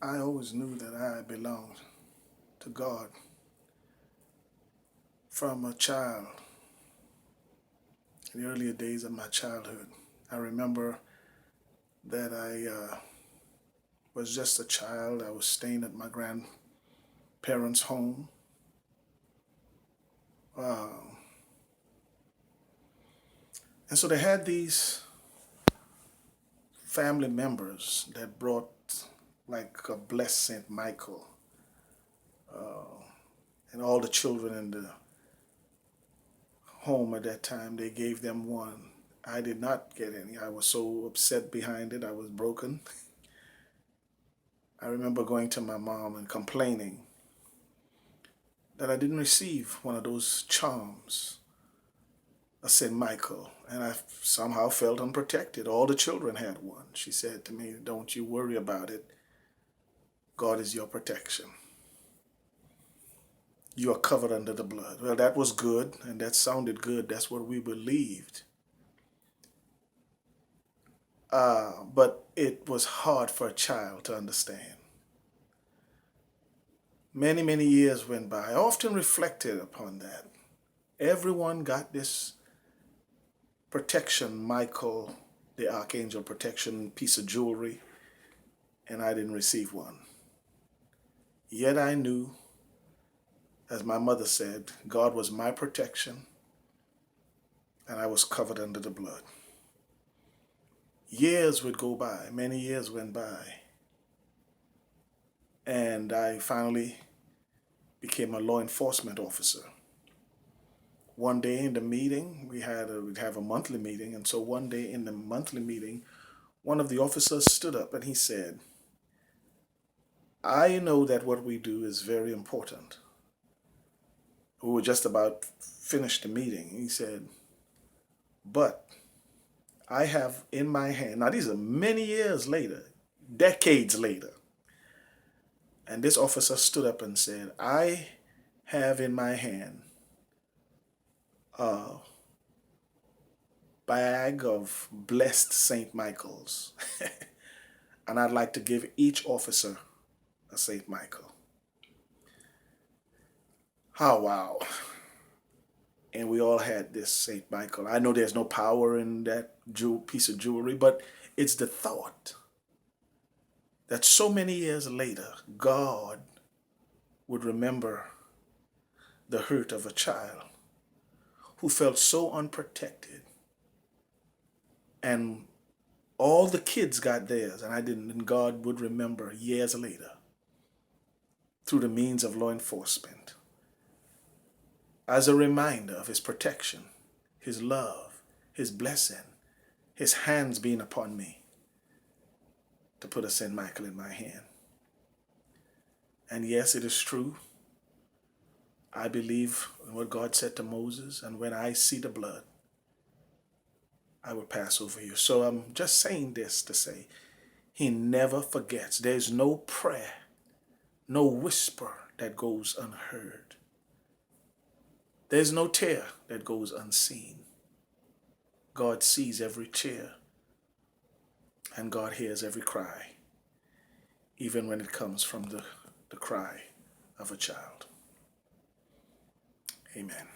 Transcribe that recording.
I always knew that I belonged to God from a child, in the earlier days of my childhood. I remember that I was just a child. I was staying at my grandparents' home. Uh, and so they had these family members that brought like a blessed Saint Michael, and all the children in the home at that time, they gave them one. I did not get any. I was so upset behind it. I was broken. I remember going to my mom and complaining that I didn't receive one of those charms, a St. Michael, and I somehow felt unprotected. All the children had one. She said to me, "Don't you worry about it. God is your protection. You are covered under the blood." Well, that was good, and that sounded good. That's what we believed. But it was hard for a child to understand. Many, many years went by. I often reflected upon that. Everyone got this protection, Michael, the archangel protection piece of jewelry, and I didn't receive one. Yet I knew, as my mother said, God was my protection and I was covered under the blood. Years would go by, many years went by, and I finally became a law enforcement officer. One day in the meeting, we'd have a monthly meeting, and so one day in the monthly meeting, one of the officers stood up and he said, "I know that what we do is very important." We were just about finished the meeting. He said, "But I have in my hand," now these are many years later, decades later, and this officer stood up and said, "I have in my hand a bag of blessed St. Michael's, and I'd like to give each officer a St. Michael." Oh, wow. And we all had this St. Michael. I know there's no power in that piece of jewelry, but it's the thought that so many years later, God would remember the hurt of a child who felt so unprotected. And all the kids got theirs, and I didn't. And God would remember years later through the means of law enforcement as a reminder of his protection, his love, his blessing, his hands being upon me to put a St. Michael in my hand. And yes, it is true. I believe in what God said to Moses, and when I see the blood, I will pass over you. So I'm just saying this to say, he never forgets. There's no prayer, no whisper that goes unheard. There's no tear that goes unseen. God sees every tear, and God hears every cry, even when it comes from the cry of a child. Amen.